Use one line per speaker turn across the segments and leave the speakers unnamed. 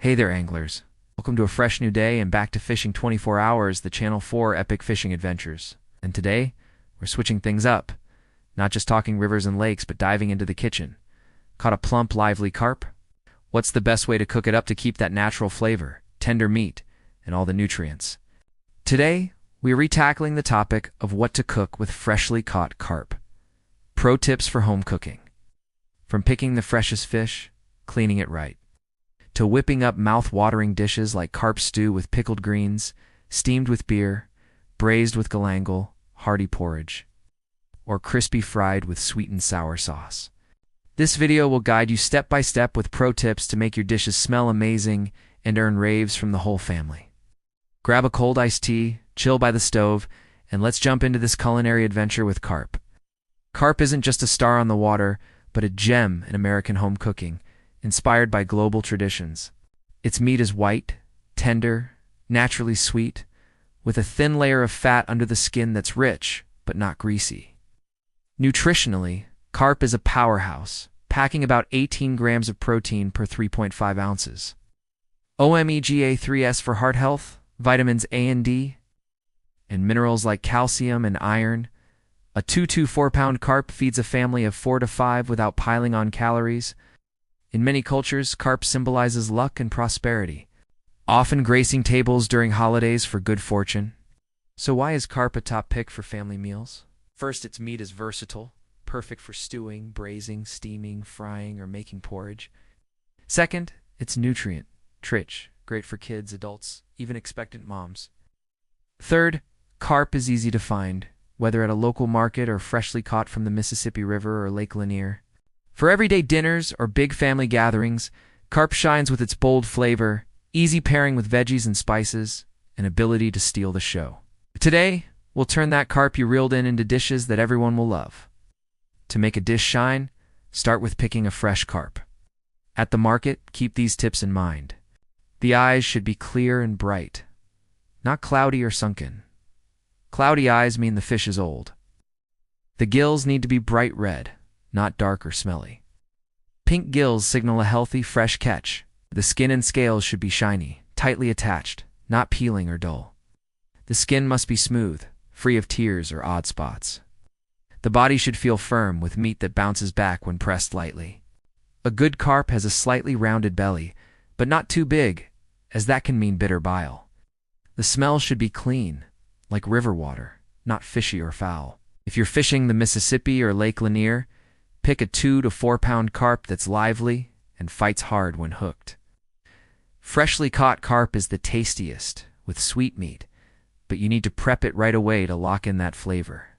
Hey there, anglers. Welcome to a fresh new day and back to Fishing 24 Hours, the Channel 4 epic fishing adventures. And today, we're switching things up. Not just talking rivers and lakes, but diving into the kitchen. Caught a plump, lively carp? What's the best way to cook it up to keep that natural flavor, tender meat, and all the nutrients? Today, we're retackling the topic of what to cook with freshly caught carp. Pro tips for home cooking. From picking the freshest fish, cleaning it right, to whipping up mouth-watering dishes like carp stew with pickled greens, steamed with beer, braised with galangal, hearty porridge, or crispy fried with sweet and sour sauce. This video will guide you step by step with pro tips to make your dishes smell amazing and earn raves from the whole family. Grab a cold iced tea, chill by the stove, and let's jump into this culinary adventure with carp. Carp isn't just a star on the water, but a gem in American home cooking, inspired by global traditions. Its meat is white, tender, naturally sweet, with a thin layer of fat under the skin that's rich, but not greasy. Nutritionally, carp is a powerhouse, packing about 18 grams of protein per 3.5 ounces. Omega-3s for heart health, vitamins A and D, and minerals like calcium and iron. A 2 to 4 pound carp feeds a family of 4 to 5 without piling on calories. In many cultures, carp symbolizes luck and prosperity, often gracing tables during holidays for good fortune. So why is carp a top pick for family meals? First, its meat is versatile, perfect for stewing, braising, steaming, frying, or making porridge. Second, it's nutrient-rich, great for kids, adults, even expectant moms. Third, carp is easy to find, whether at a local market or freshly caught from the Mississippi River or Lake Lanier. For everyday dinners or big family gatherings, carp shines with its bold flavor, easy pairing with veggies and spices, and ability to steal the show. Today, we'll turn that carp you reeled in into dishes that everyone will love. To make a dish shine, start with picking a fresh carp. At the market, keep these tips in mind. The eyes should be clear and bright, not cloudy or sunken. Cloudy eyes mean the fish is old. The gills need to be bright red, not dark or smelly. Pink gills signal a healthy, fresh catch. The skin and scales should be shiny, tightly attached, not peeling or dull. The skin must be smooth, free of tears or odd spots. The body should feel firm with meat that bounces back when pressed lightly. A good carp has a slightly rounded belly, but not too big, as that can mean bitter bile. The smell should be clean, like river water, not fishy or foul. If you're fishing the Mississippi or Lake Lanier, pick a 2 to 4 pound carp that's lively and fights hard when hooked. Freshly caught carp is the tastiest, with sweet meat, but you need to prep it right away to lock in that flavor.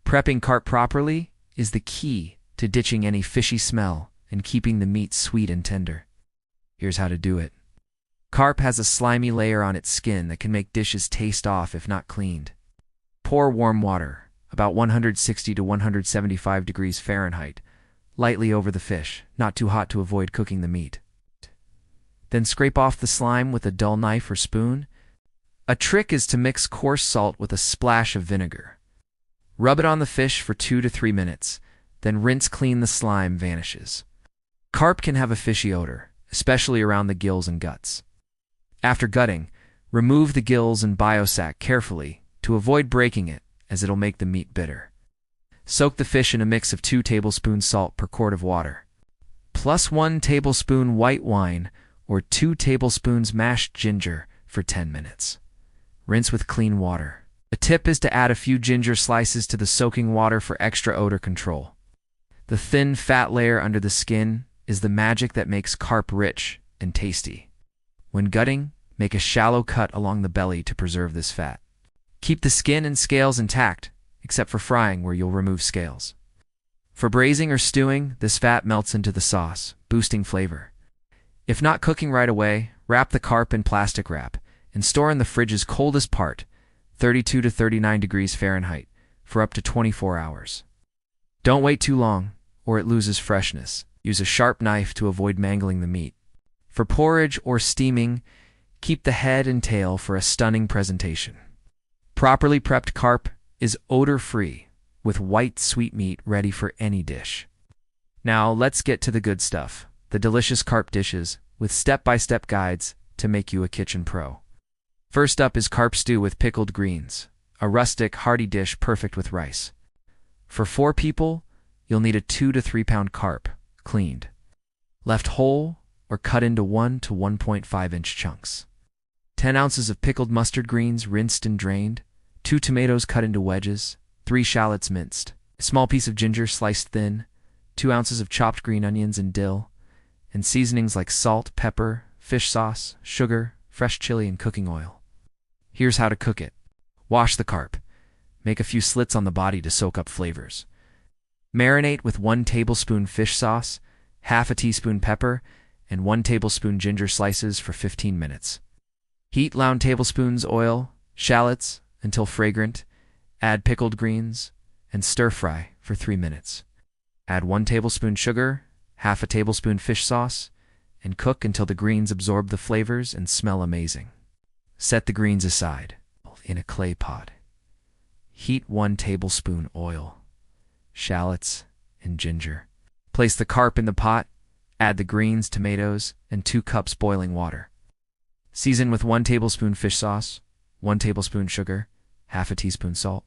Prepping carp properly is the key to ditching any fishy smell and keeping the meat sweet and tender. Here's how to do it. Carp has a slimy layer on its skin that can make dishes taste off if not cleaned. Pour warm water, about 160 to 175 degrees Fahrenheit, lightly over the fish, not too hot to avoid cooking the meat. Then scrape off the slime with a dull knife or spoon. A trick is to mix coarse salt with a splash of vinegar. Rub it on the fish for 2 to 3 minutes, then rinse clean. The slime vanishes. Carp can have a fishy odor, especially around the gills and guts. After gutting, remove the gills and biosac carefully to avoid breaking it, as it'll make the meat bitter. Soak the fish in a mix of 2 tablespoons salt per quart of water, plus 1 tablespoon white wine or 2 tablespoons mashed ginger for 10 minutes. Rinse with clean water. A tip is to add a few ginger slices to the soaking water for extra odor control. The thin fat layer under the skin is the magic that makes carp rich and tasty. When gutting, make a shallow cut along the belly to preserve this fat. Keep the skin and scales intact, except for frying where you'll remove scales. For braising or stewing, this fat melts into the sauce, boosting flavor. If not cooking right away, wrap the carp in plastic wrap and store in the fridge's coldest part, 32 to 39 degrees Fahrenheit, for up to 24 hours. Don't wait too long, or it loses freshness. Use a sharp knife to avoid mangling the meat. For porridge or steaming, keep the head and tail for a stunning presentation. Properly prepped carp is odor-free, with white sweet meat ready for any dish. Now let's get to the good stuff, the delicious carp dishes with step-by-step guides to make you a kitchen pro. First up is carp stew with pickled greens, a rustic, hearty dish perfect with rice. For 4 people, you'll need a 2 to 3 pound carp, cleaned, left whole, or cut into 1 to 1.5 inch chunks. 10 ounces of pickled mustard greens rinsed and drained, 2 tomatoes cut into wedges, 3 shallots minced, a small piece of ginger sliced thin, 2 ounces of chopped green onions and dill, and seasonings like salt, pepper, fish sauce, sugar, fresh chili, and cooking oil. Here's how to cook it. Wash the carp. Make a few slits on the body to soak up flavors. Marinate with 1 tablespoon fish sauce, half a teaspoon pepper, and 1 tablespoon ginger slices for 15 minutes. Heat round tablespoons oil, shallots until fragrant, add pickled greens, and stir-fry for 3 minutes. Add 1 tablespoon sugar, half a tablespoon fish sauce, and cook until the greens absorb the flavors and smell amazing. Set the greens aside in a clay pot. Heat 1 tablespoon oil, shallots, and ginger. Place the carp in the pot, add the greens, tomatoes, and 2 cups boiling water. Season with 1 tablespoon fish sauce, 1 tablespoon sugar, half a teaspoon salt.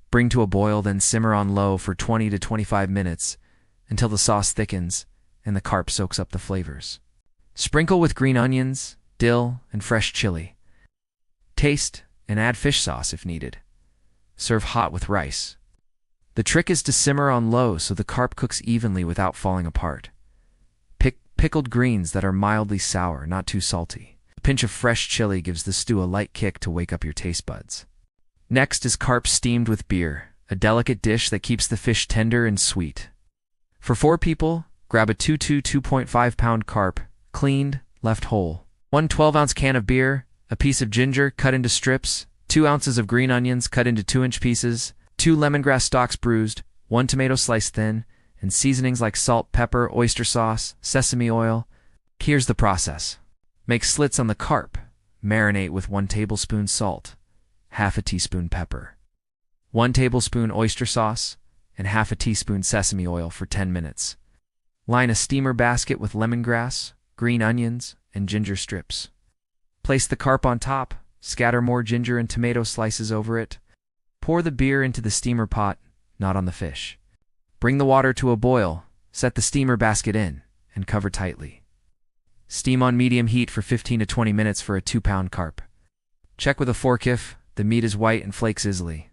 Bring to a boil, then simmer on low for 20 to 25 minutes until the sauce thickens and the carp soaks up the flavors. Sprinkle with green onions, dill, and fresh chili. Taste and add fish sauce if needed. Serve hot with rice. The trick is to simmer on low so the carp cooks evenly without falling apart. Pick pickled greens that are mildly sour, not too salty. A pinch of fresh chili gives the stew a light kick to wake up your taste buds. Next is carp steamed with beer, a delicate dish that keeps the fish tender and sweet. For 4 people, grab a 2 to 2.5 pound carp, cleaned, left whole. 1 12-ounce can of beer, a piece of ginger cut into strips, 2 ounces of green onions cut into 2-inch pieces, 2 lemongrass stalks bruised, 1 tomato sliced thin, and seasonings like salt, pepper, oyster sauce, sesame oil. Here's the process. Make slits on the carp. Marinate with 1 tablespoon salt, half a teaspoon pepper, 1 tablespoon oyster sauce, and half a teaspoon sesame oil for 10 minutes. Line a steamer basket with lemongrass, green onions, and ginger strips. Place the carp on top, scatter more ginger and tomato slices over it. Pour the beer into the steamer pot, not on the fish. Bring the water to a boil, set the steamer basket in, and cover tightly. Steam on medium heat for 15 to 20 minutes for a 2-pound carp. Check with a fork if the meat is white and flakes easily.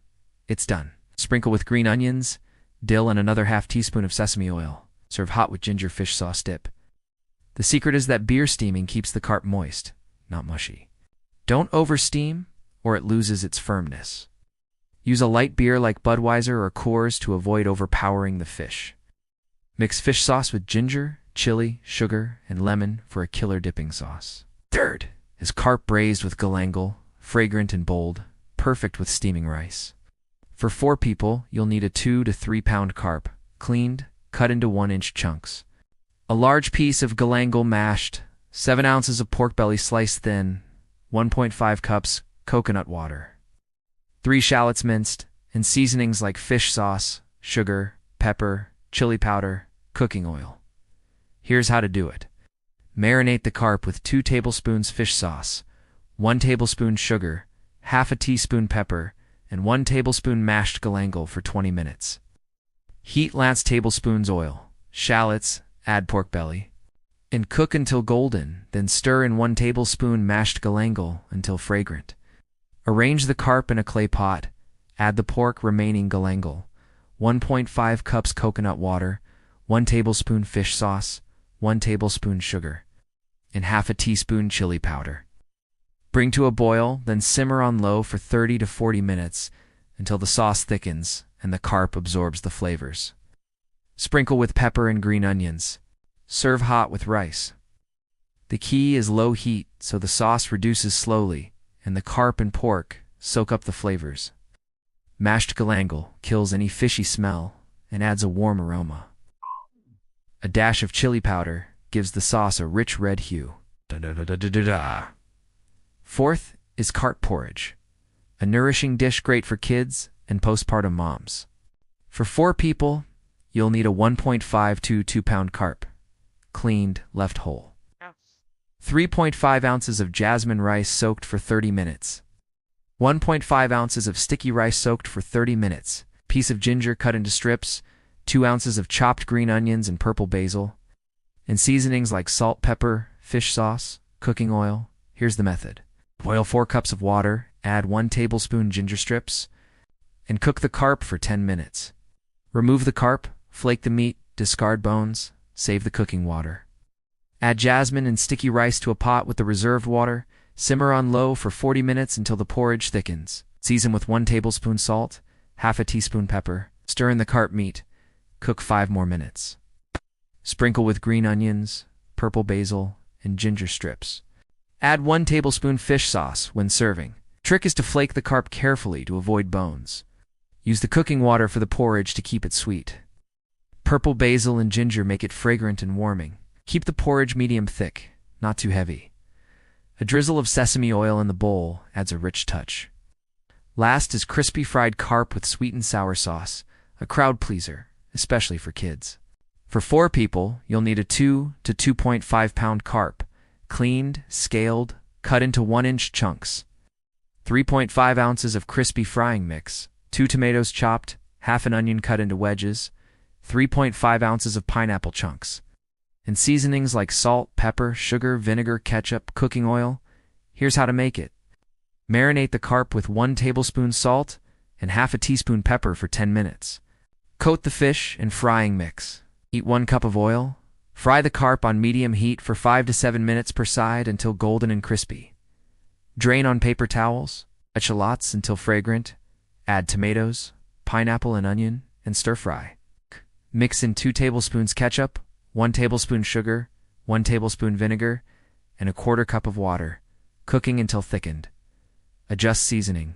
It's done. Sprinkle with green onions, dill, and another half teaspoon of sesame oil. Serve hot with ginger fish sauce dip. The secret is that beer steaming keeps the carp moist, not mushy. Don't oversteam, or it loses its firmness. Use a light beer like Budweiser or Coors to avoid overpowering the fish. Mix fish sauce with ginger, chili, sugar, and lemon for a killer dipping sauce. Third is carp braised with galangal, fragrant and bold, perfect with steaming rice. For 4 people, you'll need a 2 to 3 pound carp, cleaned, cut into 1-inch chunks. A large piece of galangal mashed, 7 ounces of pork belly sliced thin, 1.5 cups coconut water, 3 shallots minced, and seasonings like fish sauce, sugar, pepper, chili powder, cooking oil. Here's how to do it. Marinate the carp with 2 tablespoons fish sauce, 1 tablespoon sugar, half a teaspoon pepper, and 1 tablespoon mashed galangal for 20 minutes. Heat lance tablespoons oil, shallots, add pork belly, and cook until golden, then stir in 1 tablespoon mashed galangal until fragrant. Arrange the carp in a clay pot, add the pork remaining galangal, 1.5 cups coconut water, 1 tablespoon fish sauce, 1 tablespoon sugar, and half a teaspoon chili powder. Bring to a boil, then simmer on low for 30 to 40 minutes until the sauce thickens and the carp absorbs the flavors. Sprinkle with pepper and green onions. Serve hot with rice. The key is low heat so the sauce reduces slowly and the carp and pork soak up the flavors. Mashed galangal kills any fishy smell and adds a warm aroma. A dash of chili powder gives the sauce a rich red hue. Fourth is carp porridge, a nourishing dish great for kids and postpartum moms. For 4 people, you'll need a 1.5 to 2 pound carp, cleaned, left whole. 3.5 ounces of jasmine rice soaked for 30 minutes. 1.5 ounces of sticky rice soaked for 30 minutes. Piece of ginger cut into strips. 2 ounces of chopped green onions and purple basil. And seasonings like salt, pepper, fish sauce, cooking oil. Here's the method. Boil 4 cups of water, add 1 tablespoon ginger strips, and cook the carp for 10 minutes. Remove the carp, flake the meat, discard bones, save the cooking water. Add jasmine and sticky rice to a pot with the reserved water. Simmer on low for 40 minutes until the porridge thickens. Season with 1 tablespoon salt, half a teaspoon pepper. Stir in the carp meat. Cook 5 more minutes. Sprinkle with green onions, purple basil, and ginger strips. Add 1 tablespoon fish sauce when serving. Trick is to flake the carp carefully to avoid bones. Use the cooking water for the porridge to keep it sweet. Purple basil and ginger make it fragrant and warming. Keep the porridge medium thick, not too heavy. A drizzle of sesame oil in the bowl adds a rich touch. Last is crispy fried carp with sweet and sour sauce, a crowd pleaser, especially for kids. For 4 people, you'll need a 2 to 2.5 pound carp, cleaned, scaled, cut into 1-inch chunks. 3.5 ounces of crispy frying mix, 2 tomatoes chopped, half an onion cut into wedges, 3.5 ounces of pineapple chunks, and seasonings like salt, pepper, sugar, vinegar, ketchup, cooking oil. Here's how to make it. Marinate the carp with 1 tablespoon salt and half a teaspoon pepper for 10 minutes. Coat the fish in frying mix. Heat 1 cup of oil. Fry the carp on medium heat for 5 to 7 minutes per side until golden and crispy. Drain on paper towels. Echalots until fragrant. Add tomatoes, pineapple and onion, and stir fry. Mix in 2 tablespoons ketchup, 1 tablespoon sugar, 1 tablespoon vinegar, and a 1/4 cup of water, cooking until thickened. Adjust seasoning.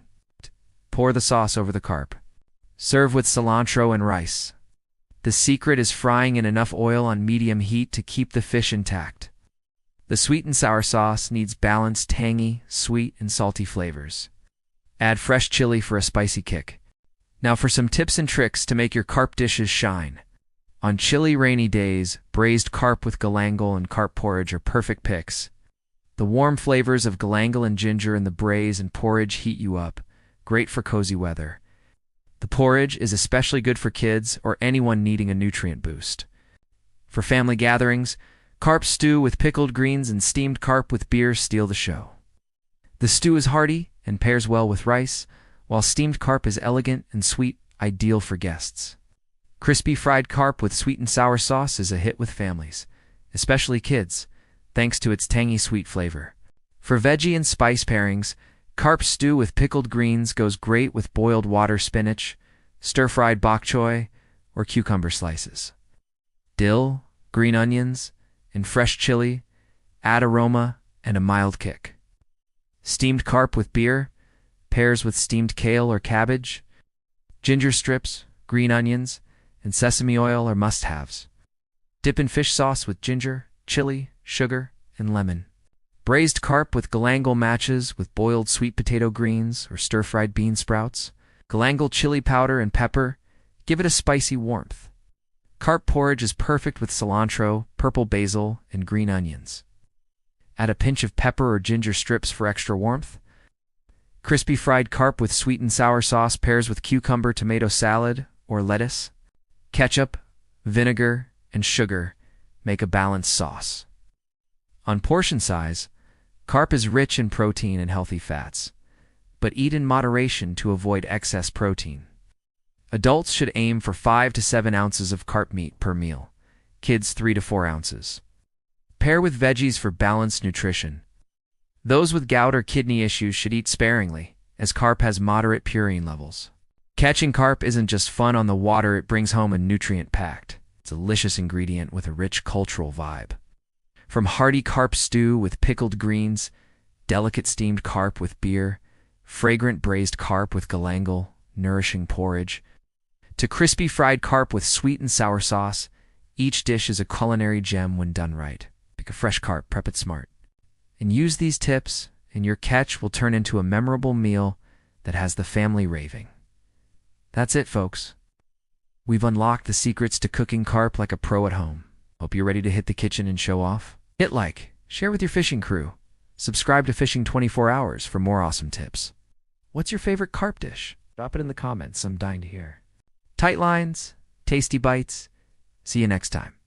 Pour the sauce over the carp. Serve with cilantro and rice. The secret is frying in enough oil on medium heat to keep the fish intact. The sweet and sour sauce needs balanced tangy, sweet, and salty flavors. Add fresh chili for a spicy kick. Now for some tips and tricks to make your carp dishes shine. On chilly, rainy days, braised carp with galangal and carp porridge are perfect picks. The warm flavors of galangal and ginger in the braise and porridge heat you up, great for cozy weather. The porridge is especially good for kids or anyone needing a nutrient boost. For family gatherings, carp stew with pickled greens and steamed carp with beer steal the show. The stew is hearty and pairs well with rice, while steamed carp is elegant and sweet, ideal for guests. Crispy fried carp with sweet and sour sauce is a hit with families, especially kids, thanks to its tangy sweet flavor. For veggie and spice pairings, carp stew with pickled greens goes great with boiled water spinach, stir-fried bok choy, or cucumber slices. Dill, green onions, and fresh chili add aroma and a mild kick. Steamed carp with beer pairs with steamed kale or cabbage. Ginger strips, green onions, and sesame oil are must-haves. Dip in fish sauce with ginger, chili, sugar, and lemon. Braised carp with galangal matches with boiled sweet potato greens or stir-fried bean sprouts. Galangal chili powder and pepper give it a spicy warmth. Carp porridge is perfect with cilantro, purple basil, and green onions. Add a pinch of pepper or ginger strips for extra warmth. Crispy fried carp with sweet and sour sauce pairs with cucumber tomato salad or lettuce. Ketchup, vinegar, and sugar make a balanced sauce. On portion size, carp is rich in protein and healthy fats, but eat in moderation to avoid excess protein. Adults should aim for 5 to 7 ounces of carp meat per meal, kids 3 to 4 ounces. Pair with veggies for balanced nutrition. Those with gout or kidney issues should eat sparingly, as carp has moderate purine levels. Catching carp isn't just fun on the water, it brings home a nutrient-packed, delicious ingredient with a rich cultural vibe. From hearty carp stew with pickled greens, delicate steamed carp with beer, fragrant braised carp with galangal, nourishing porridge, to crispy fried carp with sweet and sour sauce, each dish is a culinary gem when done right. Pick a fresh carp, prep it smart. And use these tips, and your catch will turn into a memorable meal that has the family raving. That's it, folks. We've unlocked the secrets to cooking carp like a pro at home. Hope you're ready to hit the kitchen and show off. Hit like, Share with your fishing crew. Subscribe to Fishing 24 Hours for more awesome tips. What's your favorite carp dish? Drop it in the comments. I'm dying to hear. Tight lines, tasty bites. See you next time.